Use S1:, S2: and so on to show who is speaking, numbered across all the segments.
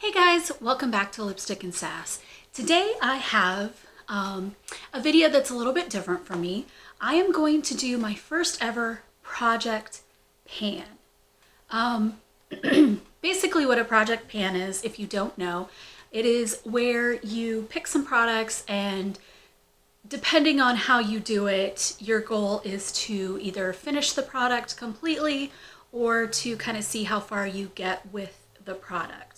S1: Hey guys, welcome back to Lipstick and Sass. Today I have a video that's a little bit different for me. I am going to do my first ever project pan. Basically what a project pan is, if you don't know, it is where you pick some products and depending on how you do it, your goal is to either finish the product completely or to kind of see how far you get with the product.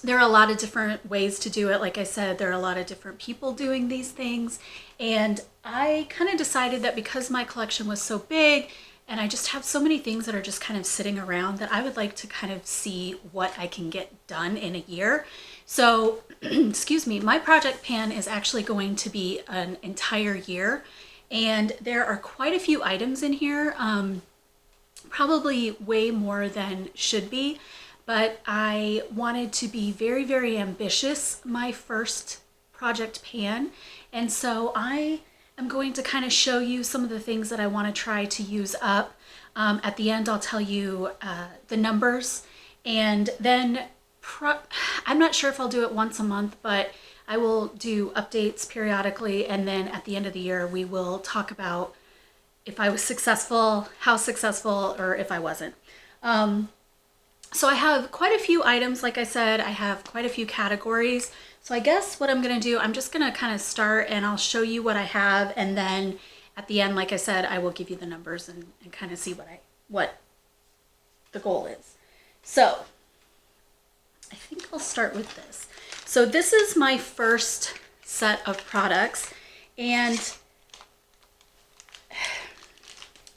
S1: There are a lot of different ways to do it. Like I said, there are a lot of different people doing these things. And I kind of decided that because my collection was so big and I just have so many things that are just kind of sitting around that I would like to kind of see what I can get done in a year. So, excuse me, my project pan is actually going to be an entire year. And there are quite a few items in here, probably way more than should be. But I wanted to be very, very ambitious my first project pan. And so I am going to kind of show you some of the things that I want to try to use up. At the end, I'll tell you the numbers. And then I'm not sure if I'll do it once a month, but I will do updates periodically. And then at the end of the year, we will talk about if I was successful, how successful, or if I wasn't. So I have quite a few items, like I said, I have quite a few categories. So I guess what I'm gonna do, I'm just gonna kind of start and I'll show you what I have, and then at the end, like I said, I will give you the numbers and kind of see what the goal is. So I think I'll start with this. So this is my first set of products, and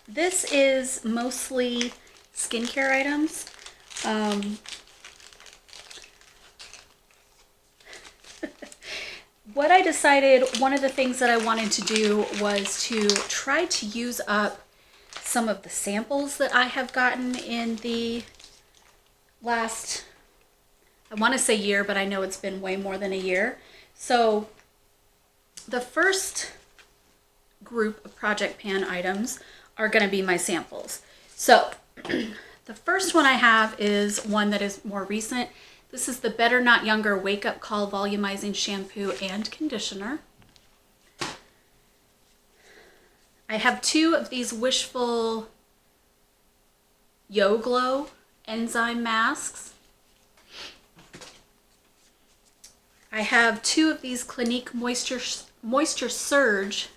S1: this is mostly skincare items. What I decided, one of the things that I wanted to do was to try to use up some of the samples that I have gotten in the last, I want to say year, but I know it's been way more than a year. So the first group of project pan items are going to be my samples. So the first one I have is one that is more recent. This is the Better Not Younger Wake Up Call Volumizing Shampoo and Conditioner. I have two of these Wishful Yo Glow enzyme masks. I have two of these Clinique Moisture Surge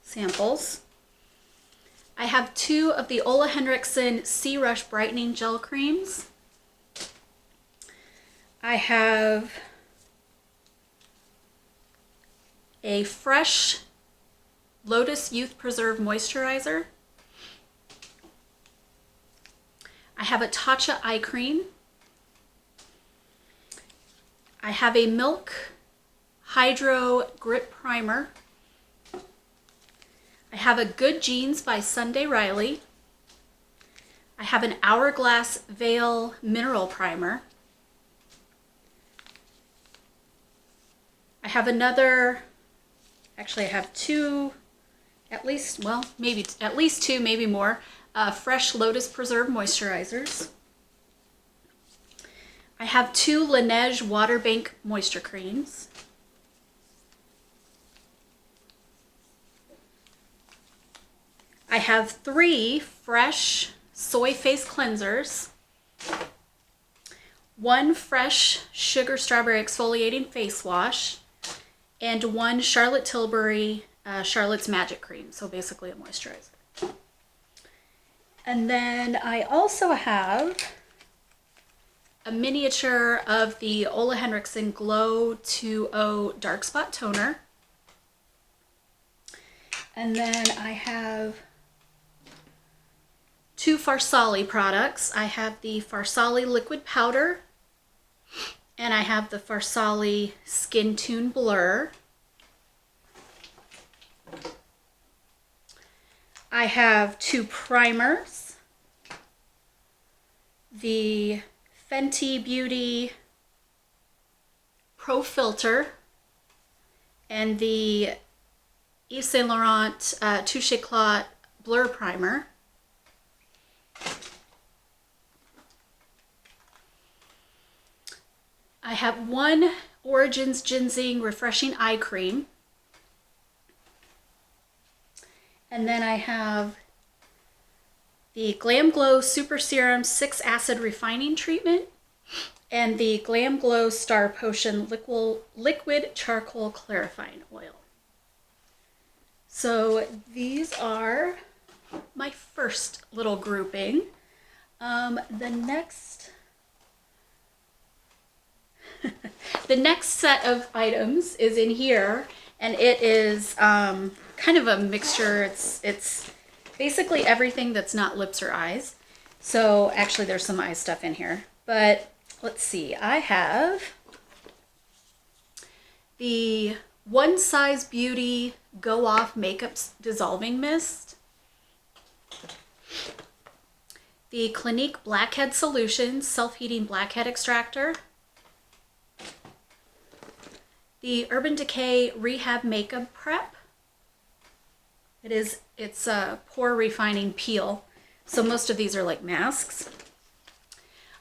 S1: samples. I have two of the Ole Henriksen Sea Rush Brightening Gel Creams. I have a Fresh Lotus Youth Preserve Moisturizer. I have a Tatcha Eye Cream. I have a Milk Hydro Grip Primer. I have a Good Genes by Sunday Riley. I have an Hourglass Veil Mineral Primer. I have another, actually I have two, at least, well, maybe at least two, maybe more, Fresh Lotus Preserve Moisturizers. I have two Laneige Water Bank Moisture Creams. I have three Fresh Soy Face Cleansers, one Fresh Sugar Strawberry Exfoliating Face Wash, and one Charlotte Tilbury Charlotte's Magic Cream, so basically a moisturizer. And then I also have a miniature of the Ole Henriksen Glow 2.0 Dark Spot Toner. And then I have two Farsali products. I have the Farsali Liquid Powder and I have the Farsali Skin Tune Blur. I have two primers. The Fenty Beauty Pro Filter and the Yves Saint Laurent Touche Éclat Blur Primer. have one Origins Ginseng Refreshing Eye Cream. And then I have the Glam Glow Super Serum 6 Acid Refining Treatment and the Glam Glow Star Potion Liquid Charcoal Clarifying Oil. So these are my first little grouping. The next set of items is in here, and it is kind of a mixture. It's basically everything that's not lips or eyes. So actually there's some eye stuff in here, but let's see. I have the One Size Beauty Go Off Makeup Dissolving Mist, the Clinique Blackhead Solutions Self-Heating Blackhead Extractor, the Urban Decay Rehab Makeup Prep. It's a pore refining peel, so most of these are like masks.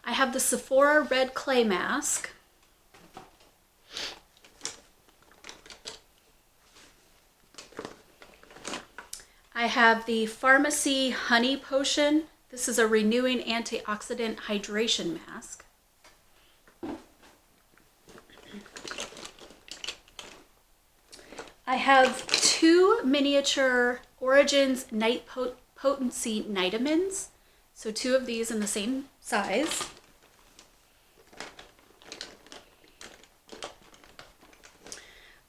S1: I have the Sephora Red Clay Mask. I have the Pharmacy Honey Potion. This is a renewing antioxidant hydration mask. I have two miniature Origins Night Potency Nitamins. So two of these in the same size.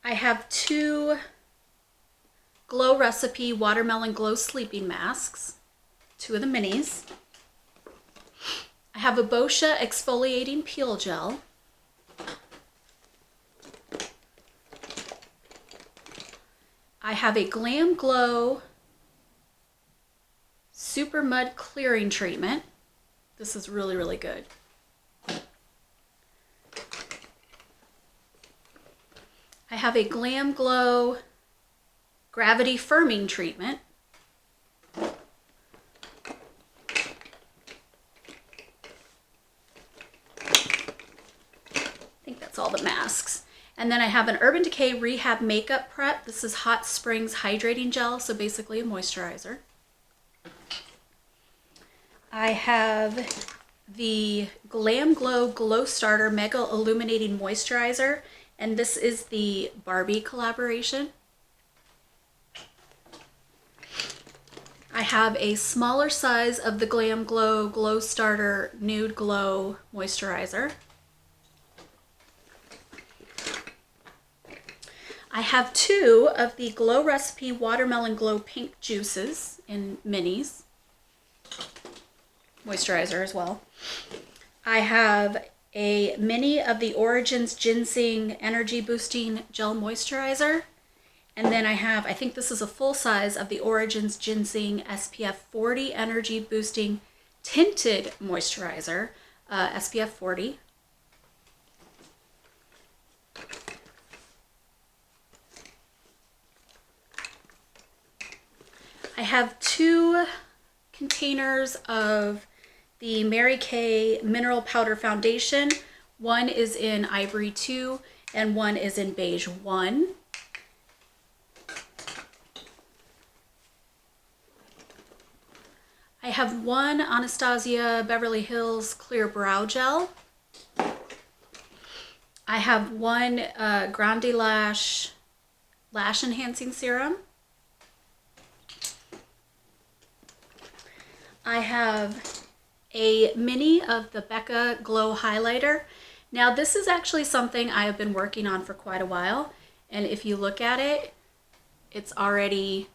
S1: I have two Glow Recipe Watermelon Glow Sleeping Masks, two of the minis. I have a Boscia Exfoliating Peel Gel. I have a Glam Glow Super Mud Clearing Treatment. This is really, really good. I have a Glam Glow Gravity Firming Treatment. I think that's all the masks. And then I have an Urban Decay Rehab Makeup Prep. This is Hot Springs Hydrating Gel, so basically a moisturizer. I have the Glam Glow Glow Starter Mega Illuminating Moisturizer, and this is the Barbie collaboration. I have a smaller size of the Glam Glow Glow Starter Nude Glow Moisturizer. I have two of the Glow Recipe Watermelon Glow Pink Juices in minis. Moisturizer as well. I have a mini of the Origins Ginseng Energy Boosting Gel Moisturizer. And then I think this is a full size of the Origins Ginseng SPF 40 Energy Boosting Tinted Moisturizer, SPF 40. I have two containers of the Mary Kay Mineral Powder Foundation. One is in Ivory 2 and one is in Beige 1. I have one Anastasia Beverly Hills Clear Brow Gel. I have one Grande Lash Lash Enhancing Serum. I have a mini of the Becca Glow Highlighter. Now this is actually something I have been working on for quite a while, and if you look at it, it's already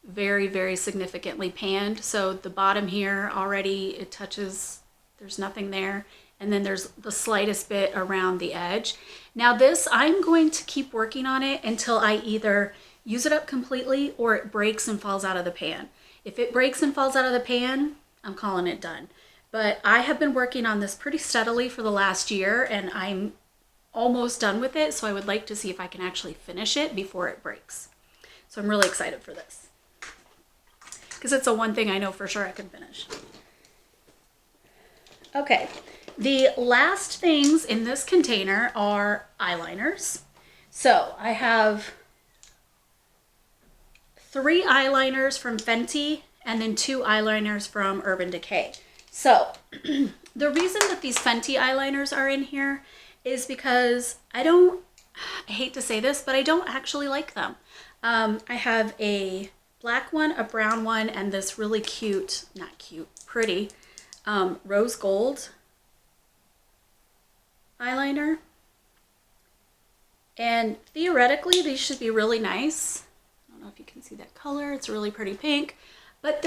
S1: very, very significantly panned. So the bottom here already, it touches, there's nothing there. And then there's the slightest bit around the edge. Now this, I'm going to keep working on it until I either use it up completely or it breaks and falls out of the pan. If it breaks and falls out of the pan, I'm calling it done. But I have been working on this pretty steadily for the last year and I'm almost done with it. So I would like to see if I can actually finish it before it breaks. So I'm really excited for this, because it's the one thing I know for sure I can finish. Okay, The last things in this container are eyeliners. So I have 3 eyeliners from Fenty and then 2 eyeliners from Urban Decay. So the reason that these Fenty eyeliners are in here is because I hate to say this, but I don't actually like them. I have a black one, a brown one, and this really cute, not cute, pretty rose gold eyeliner. And theoretically, these should be really nice. I don't know if you can see that color. It's really pretty pink, but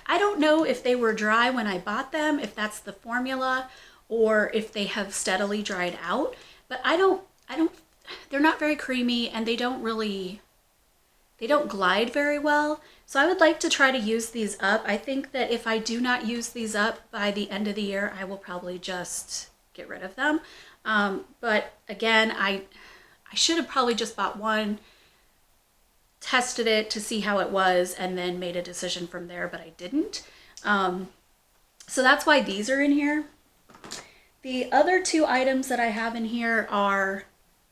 S1: I don't know if they were dry when I bought them, if that's the formula, or if they have steadily dried out. But they're not very creamy, and they don't glide very well. So I would like to try to use these up. I think that if I do not use these up by the end of the year, I will probably just get rid of them. But again, I should have probably just bought one, tested it to see how it was, and then made a decision from there, but I didn't. So that's why these are in here. The other 2 items that I have in here are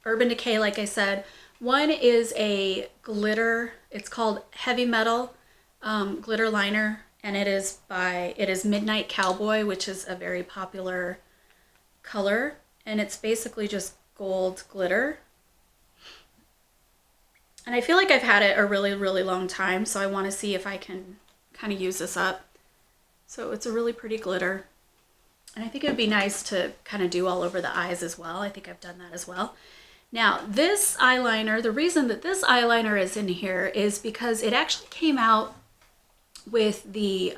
S1: Urban Decay, like I said. One is a glitter, it's called Heavy Metal glitter liner, and it is Midnight Cowboy, which is a very popular color, and it's basically just gold glitter. And I feel like I've had it a really, really long time, so I want to see if I can kind of use this up. So it's a really pretty glitter. And I think it would be nice to kind of do all over the eyes as well. I think I've done that as well. Now, this eyeliner, the reason that this eyeliner is in here is because it actually came out with the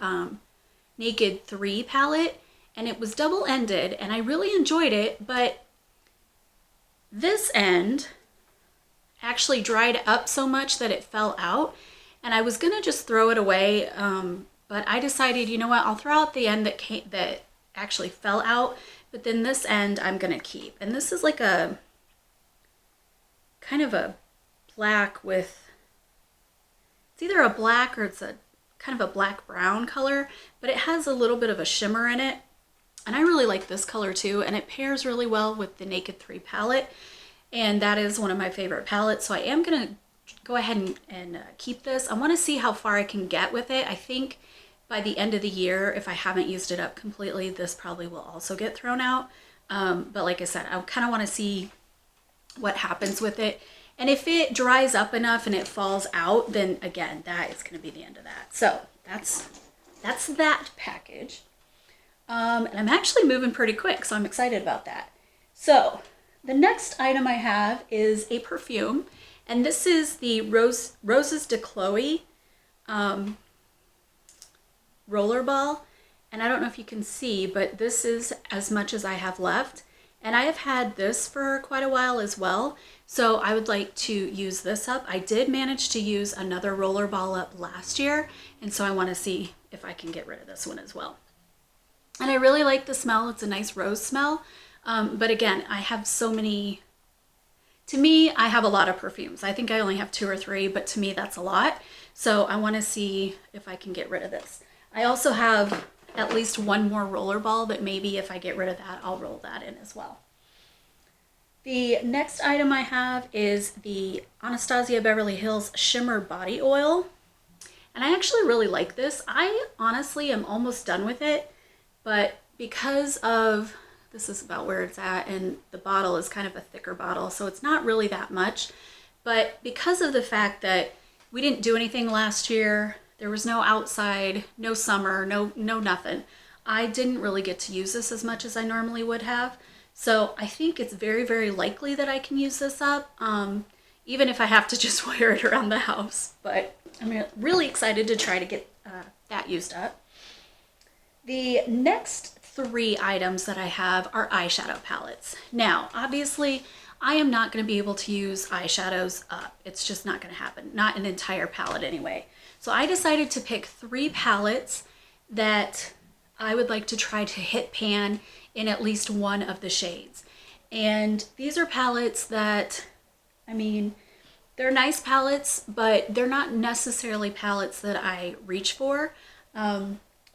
S1: Naked 3 palette, and it was double-ended, and I really enjoyed it, but this end actually dried up so much that it fell out, and I was gonna just throw it away, but I decided, you know what, I'll throw out the end that actually fell out, but then this end I'm gonna keep. And this is like a kind of a black with, it's either a black or it's a kind of a black brown color, but it has a little bit of a shimmer in it. And I really like this color too, and it pairs really well with the Naked 3 palette, and that is one of my favorite palettes, so I am gonna go ahead and keep this. I wanna see how far I can get with it. I think by the end of the year, if I haven't used it up completely, this probably will also get thrown out. But like I said, I kind of wanna see what happens with it. And if it dries up enough and it falls out, then again, that is gonna be the end of that. So that's that package. And I'm actually moving pretty quick, so I'm excited about that. So the next item I have is a perfume, and this is the Roses de Chloe Rollerball. And I don't know if you can see, but this is as much as I have left. And I have had this for quite a while as well, so I would like to use this up. I did manage to use another Rollerball up last year, and so I want to see if I can get rid of this one as well. And I really like the smell. It's a nice rose smell. But again, I have so many, to me, I have a lot of perfumes. I think I only have 2 or 3, but to me that's a lot. So I want to see if I can get rid of this. I also have at least one more Rollerball that maybe if I get rid of that, I'll roll that in as well. The next item I have is the Anastasia Beverly Hills Shimmer Body Oil. And I actually really like this. I honestly am almost done with it, but because of, this is about where it's at, and the bottle is kind of a thicker bottle, so it's not really that much. But because of the fact that we didn't do anything last year, there was no outside, no summer, no nothing, I didn't really get to use this as much as I normally would have. So I think it's very, very likely that I can use this up, even if I have to just wear it around the house. But I'm really excited to try to get that used up. The next 3 items that I have are eyeshadow palettes. Now, obviously, I am not going to be able to use eyeshadows up. It's just not going to happen. Not an entire palette anyway. So I decided to pick 3 palettes that I would like to try to hit pan in at least one of the shades. And these are palettes that, I mean, they're nice palettes, but they're not necessarily palettes that I reach for.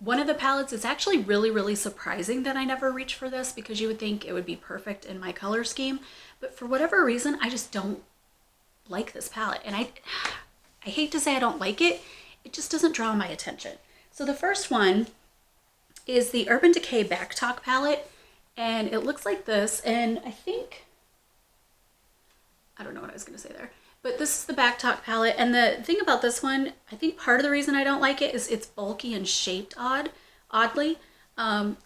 S1: one of the palettes is actually really, really surprising that I never reached for this, because you would think it would be perfect in my color scheme. But for whatever reason, I just don't like this palette. And I hate to say I don't like it, it just doesn't draw my attention. So the first one is the Urban Decay Back Talk palette, and it looks like this. And I don't know what I was gonna say there, but this is the Back Talk palette. And the thing about this one, I think part of the reason I don't like it is it's bulky and shaped oddly. And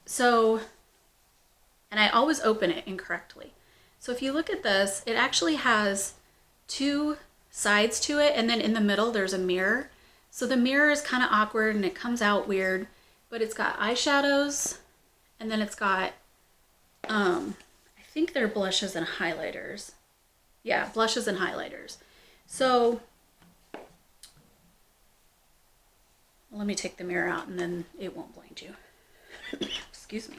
S1: I always open it incorrectly. So if you look at this, it actually has two sides to it, and then in the middle there's a mirror. So the mirror is kind of awkward and it comes out weird, but it's got eyeshadows, and then it's got, I think they're blushes and highlighters. Yeah, blushes and highlighters. So let me take the mirror out and then it won't blind you. Excuse me.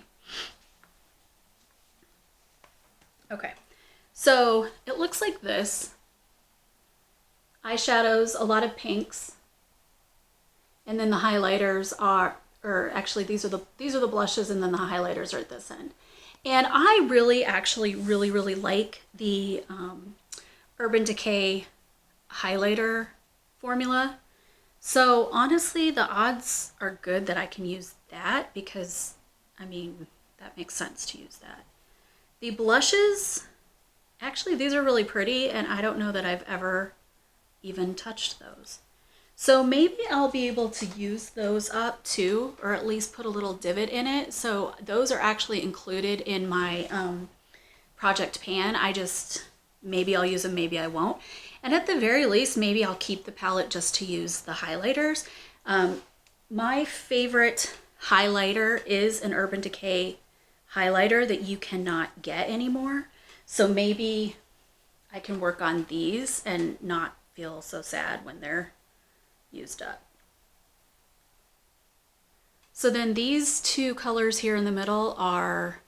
S1: Okay, so it looks like this. Eyeshadows, a lot of pinks, and then the highlighters are, or actually these are the blushes, and then the highlighters are at this end. And I really like the Urban Decay highlighter formula. So honestly, the odds are good that I can use that, because I mean, that makes sense to use that. The blushes, actually these are really pretty, and I don't know that I've ever even touched those. So maybe I'll be able to use those up too, or at least put a little divot in it. So those are actually included in my project pan. Maybe I'll use them, maybe I won't. And at the very least, maybe I'll keep the palette just to use the highlighters. My favorite highlighter is an Urban Decay highlighter that you cannot get anymore. So maybe I can work on these and not feel so sad when they're used up. So then these two colors here in the middle are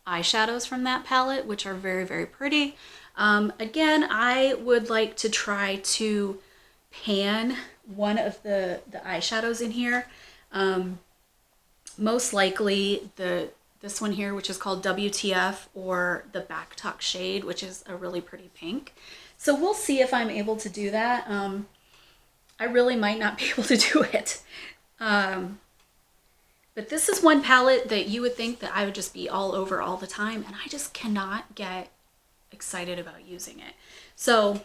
S1: eyeshadows from that palette, which are very pretty. Again, I would like to try to pan one of the eyeshadows in here. Most likely this one here, which is called WTF, or the Back Talk shade, which is a really pretty pink. So we'll see if I'm able to do that. I really might not be able to do it. But this is one palette that you would think that I would just be all over all the time, and I just cannot get excited about using it. So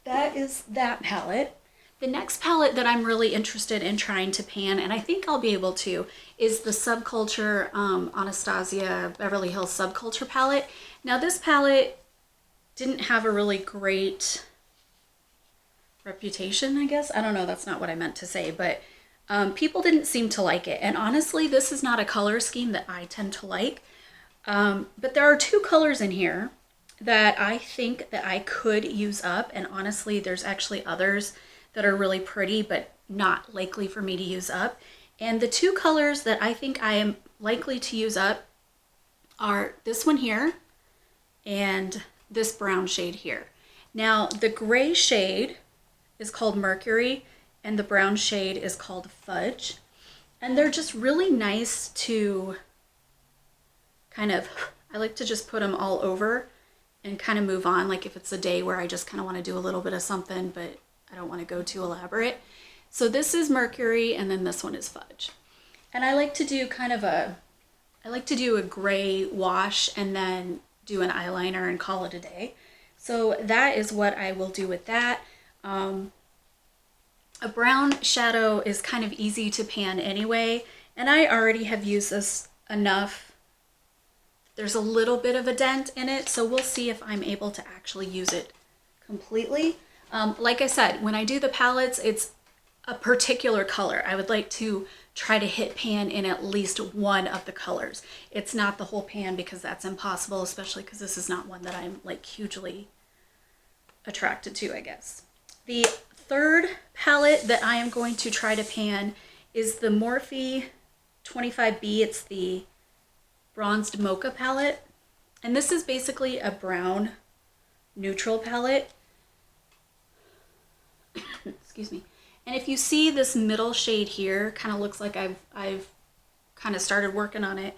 S1: that is that palette. The next palette that I'm really interested in trying to pan, and I think I'll be able to, is the Subculture Anastasia Beverly Hills Subculture palette. Now this palette didn't have a really great reputation, I guess. I don't know, that's not what I meant to say, but people didn't seem to like it. And honestly, this is not a color scheme that I tend to like. But there are two colors in here that I think that I could use up. And honestly, there's actually others that are really pretty, but not likely for me to use up. And the two colors that I think I am likely to use up are this one here and this brown shade here. Now, the gray shade is called Mercury, and the brown shade is called Fudge. And they're just really nice to kind of, I like to just put them all over and kind of move on. Like if it's a day where I just kind of want to do a little bit of something, but I don't want to go too elaborate. So this is Mercury, and then this one is Fudge. And I like to do a gray wash and then do an eyeliner and call it a day. So that is what I will do with that. A brown shadow is kind of easy to pan anyway, and I already have used this enough. There's a little bit of a dent in it, so we'll see if I'm able to actually use it completely. Like I said, when I do the palettes, it's a particular color. I would like to try to hit pan in at least one of the colors. It's not the whole pan, because that's impossible, especially because this is not one that I'm like hugely attracted to, I guess. The third palette that I am going to try to pan is the Morphe 25B. It's the Bronzed Mocha palette. And this is basically a brown neutral palette. Excuse me. And if you see this middle shade here, kind of looks like I've kind of started working on it.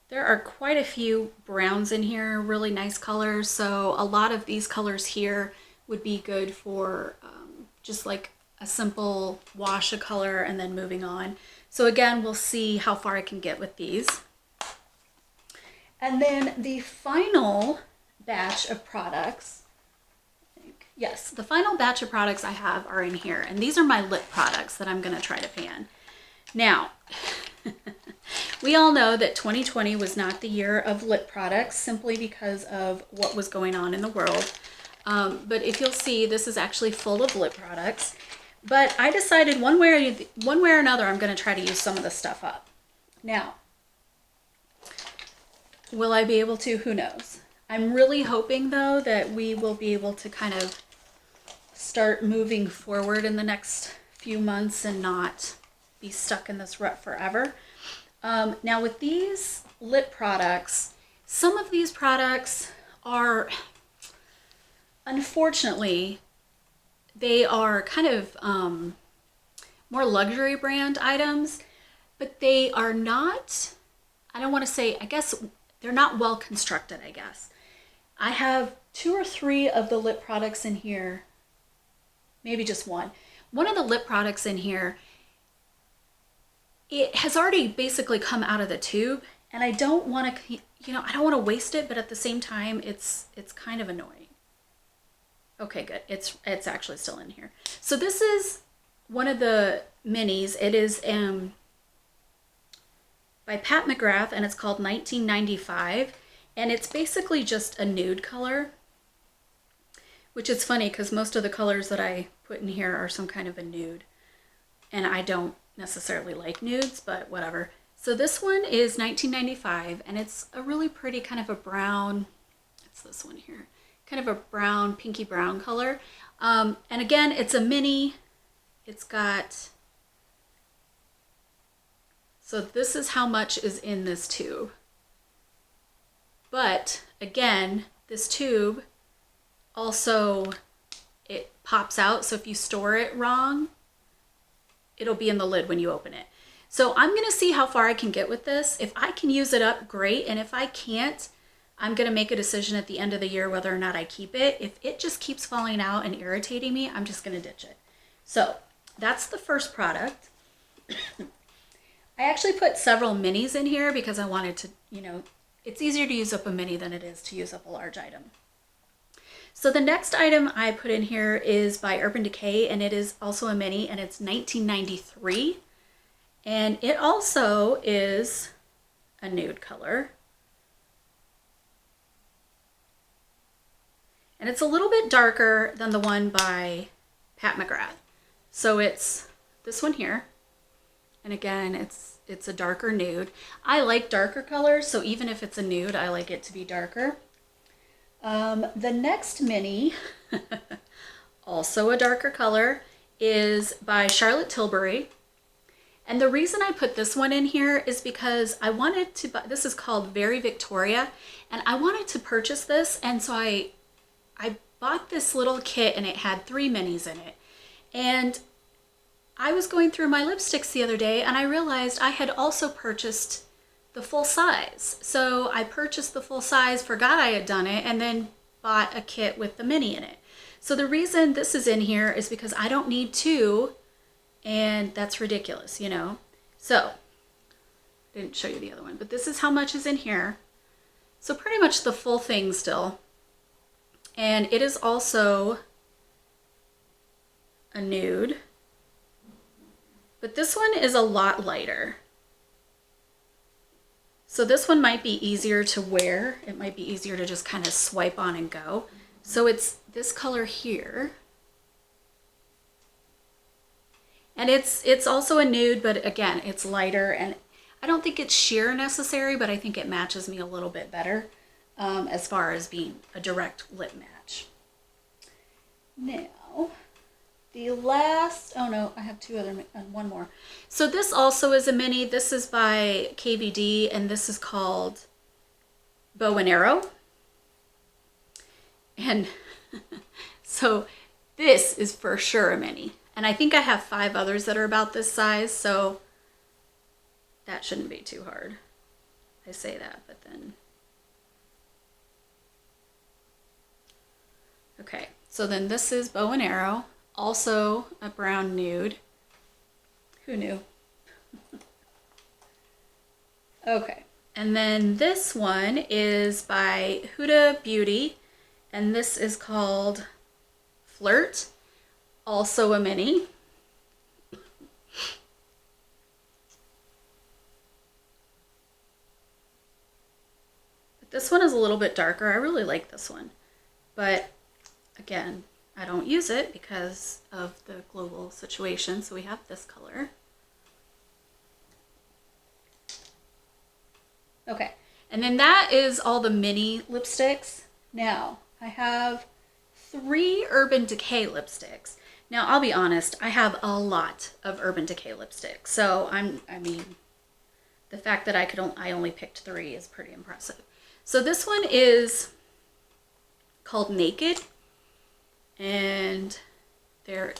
S1: There are quite a few browns in here, really nice colors. So a lot of these colors here would be good for just like a simple wash of color and then moving on. So again, we'll see how far I can get with these. And then the final batch of products, yes, the final batch of products I have are in here. And these are my lip products that I'm gonna try to pan. Now, we all know that 2020 was not the year of lip products simply because of what was going on in the world. But if you'll see, this is actually full of lip products. But I decided one way or another, I'm going to try to use some of this stuff up. Now, will I be able to? Who knows? I'm really hoping, though, that we will be able to kind of start moving forward in the next few months and not be stuck in this rut forever. Now with these lip products, some of these products are, unfortunately, they are kind of more luxury brand items, but they are not, I don't want to say, I guess they're not well constructed, I guess. I have 2 or 3 of the lip products in here, maybe just one. One of the lip products in here, it has already basically come out of the tube, and I don't want to, I don't want to waste it, but at the same time, it's kind of annoying. Okay, good. It's actually still in here. So this is one of the minis. It is by Pat McGrath, and it's called 1995, and it's basically just a nude color, which is funny because most of the colors that I put in here are some kind of a nude, and I don't necessarily like nudes, but whatever. So this one is 1995, and it's a really pretty kind of a brown, it's this one here, kind of a brown, pinky brown color. And again, it's a mini. It's got, so this is how much is in this tube. But again, this tube also, it pops out. So if you store it wrong, it'll be in the lid when you open it. So I'm gonna see how far I can get with this. If I can use it up, great. And if I can't, I'm gonna make a decision at the end of the year whether or not I keep it. If it just keeps falling out and irritating me, I'm just gonna ditch it. So that's the first product. I actually put several minis in here because I wanted to, it's easier to use up a mini than it is to use up a large item. So the next item I put in here is by Urban Decay, and it is also a mini, and it's 1993. And it also is a nude color. And it's a little bit darker than the one by Pat McGrath. So it's this one here. And again, it's a darker nude. I like darker colors, so even if it's a nude, I like it to be darker. The next mini, also a darker color, is by Charlotte Tilbury. And the reason I put this one in here is because I wanted to buy, this is called Very Victoria, and I wanted to purchase this, and so I bought this little kit, and it had 3 minis in it. And I was going through my lipsticks the other day, and I realized I had also purchased the full size. So I purchased the full size, forgot I had done it, and then bought a kit with the mini in it. So the reason this is in here is because I don't need 2, and that's ridiculous, So, didn't show you the other one, but this is how much is in here. So pretty much the full thing still. And it is also a nude, but this one is a lot lighter. So this one might be easier to wear. It might be easier to just kind of swipe on and go. So it's this color here. And it's also a nude, but again, it's lighter, and I don't think it's sheer necessary, but I think it matches me a little bit better as far as being a direct lip match. Now, the last, oh no, I have 2 other, one more. So this also is a mini. This is by KVD, and this is called Bow and Arrow. And So this is for sure a mini. And I think I have 5 others that are about this size, so that shouldn't be too hard. I say that, but then... Okay, so then this is Bow and Arrow, also a brown nude. Who knew? Okay, and then this one is by Huda Beauty, and this is called Flirt, also a mini. But this one is a little bit darker. I really like this one, but again, I don't use it because of the global situation, so we have this color. Okay, and then that is all the mini lipsticks. Now, I have 3 Urban Decay lipsticks. Now, I'll be honest, I have a lot of Urban Decay lipsticks. So, I mean, the fact that I only picked 3 is pretty impressive. So this one is called Naked. And there's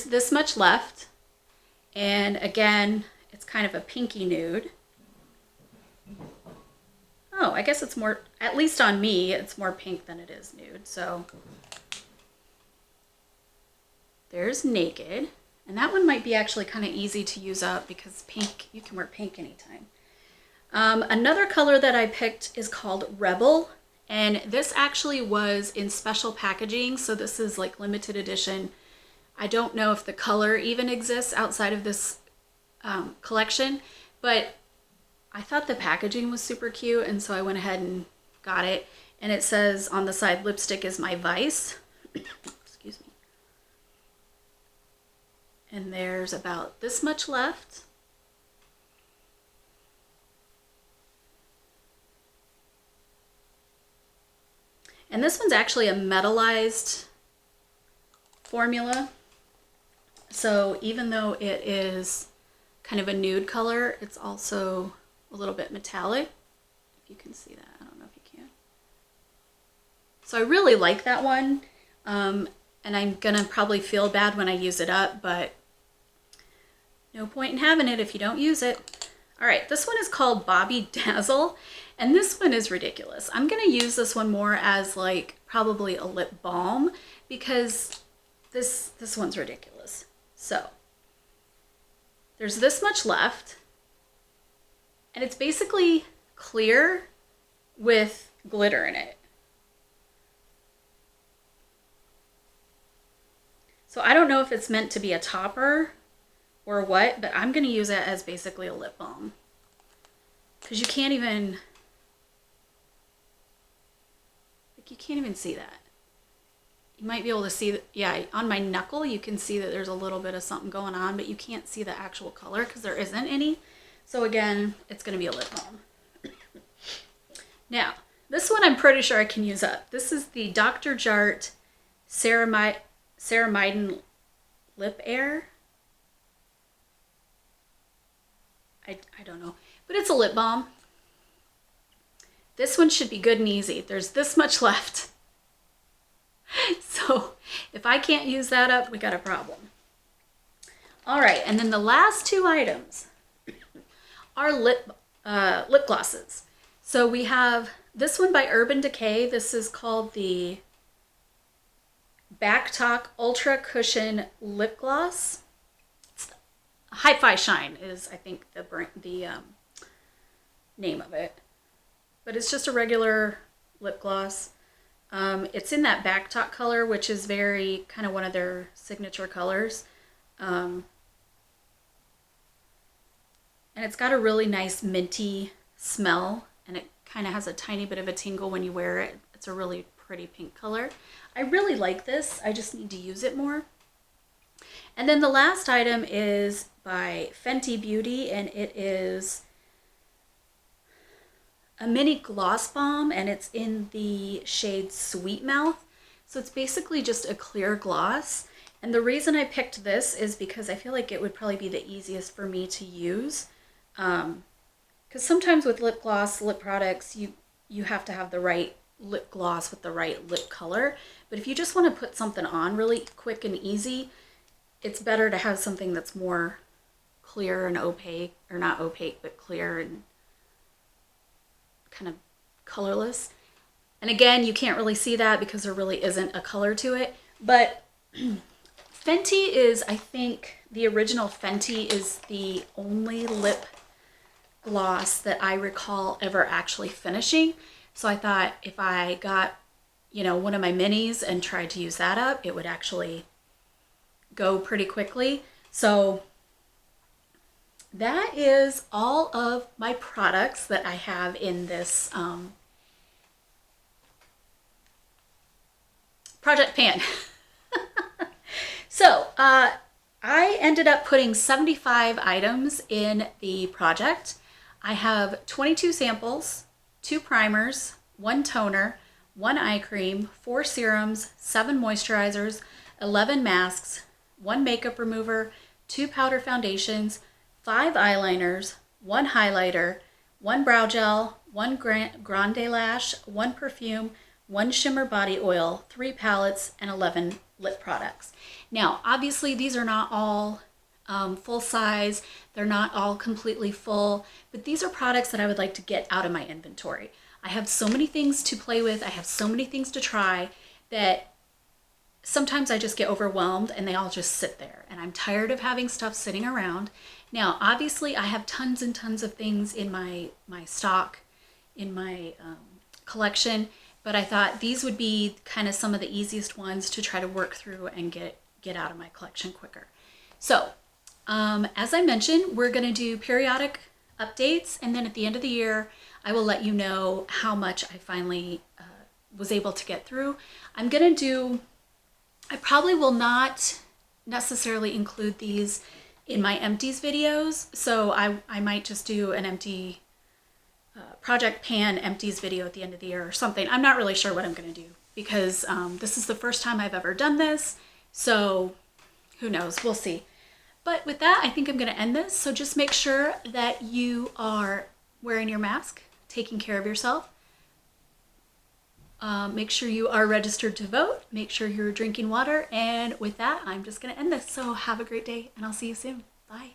S1: this much left. And again, it's kind of a pinky nude. Oh, I guess it's more, at least on me, it's more pink than it is nude. So there's Naked. And that one might be actually kind of easy to use up because pink, you can wear pink anytime. Another color that I picked is called Rebel. And this actually was in special packaging. So this is like limited edition. I don't know if the color even exists outside of this collection, but I thought the packaging was super cute, and so I went ahead and got it. And it says on the side, lipstick is my vice. Excuse me. And there's about this much left. And this one's actually a metallized formula. So even though it is kind of a nude color, it's also a little bit metallic. If you can see that, I don't know if you can. So I really like that one. And I'm gonna probably feel bad when I use it up, but no point in having it if you don't use it. All right, this one is called Bobby Dazzle, and this one is ridiculous. I'm gonna use this one more as like probably a lip balm because this one's ridiculous. So there's this much left, and it's basically clear with glitter in it. So I don't know if it's meant to be a topper or what, but I'm gonna use it as basically a lip balm. Because you can't even see that. You might be able to see, yeah, on my knuckle you can see that there's a little bit of something going on, but you can't see the actual color because there isn't any. So again, it's gonna be a lip balm. Now, this one I'm pretty sure I can use up. This is the Dr. Jart Ceramiden Lip Air. I don't know, but it's a lip balm. This one should be good and easy. There's this much left. So if I can't use that up, we got a problem. All right, and then the last 2 items are lip glosses. So we have this one by Urban Decay. This is called the Back Talk Ultra Cushion Lip Gloss. Hi-Fi Shine is, I think, the name of it. But it's just a regular lip gloss. It's in that Back Talk color, which is very kind of one of their signature colors. And it's got a really nice minty smell, and it kind of has a tiny bit of a tingle when you wear it. It's a really pretty pink color. I really like this. I just need to use it more. And then the last item is by Fenty Beauty, and it is a mini gloss bomb, and it's in the shade Sweet Mouth. So it's basically just a clear gloss. And the reason I picked this is because I feel like it would probably be the easiest for me to use. Because sometimes with lip gloss, lip products, you have to have the right lip gloss with the right lip color. But if you just want to put something on really quick and easy, it's better to have something that's more clear and opaque, or not opaque, but clear and kind of colorless. And again, you can't really see that because there really isn't a color to it. But Fenty is, I think, the original Fenty is the only lip gloss that I recall ever actually finishing. So I thought if I got, one of my minis and tried to use that up, it would actually go pretty quickly. So that is all of my products that I have in this project pan. So I ended up putting 75 items in the project. I have 22 samples, 2 primers, 1 toner, 1 eye cream, 4 serums, 7 moisturizers, 11 masks, 1 makeup remover, 2 powder foundations, 5 eyeliners, 1 highlighter, 1 brow gel, 1 grande lash, 1 perfume, 1 shimmer body oil, 3 palettes, and 11 lip products. Now, obviously, these are not all full size. They're not all completely full, but these are products that I would like to get out of my inventory. I have so many things to play with. I have so many things to try that sometimes I just get overwhelmed and they all just sit there. And I'm tired of having stuff sitting around. Now, obviously, I have tons and tons of things in my stock, in my collection, but I thought these would be kind of some of the easiest ones to try to work through and get out of my collection quicker. So, as I mentioned, we're going to do periodic updates, and then at the end of the year, I will let you know how much I finally was able to get through. I probably will not necessarily include these in my empties videos, so I might just do an empty project pan empties video at the end of the year or something. I'm not really sure what I'm going to do because this is the first time I've ever done this, so who knows, we'll see. But with that, I think I'm going to end this. So just make sure that you are wearing your mask, taking care of yourself. Make sure you are registered to vote. Make sure you're drinking water. And with that, I'm just going to end this. So have a great day, and I'll see you soon. Bye.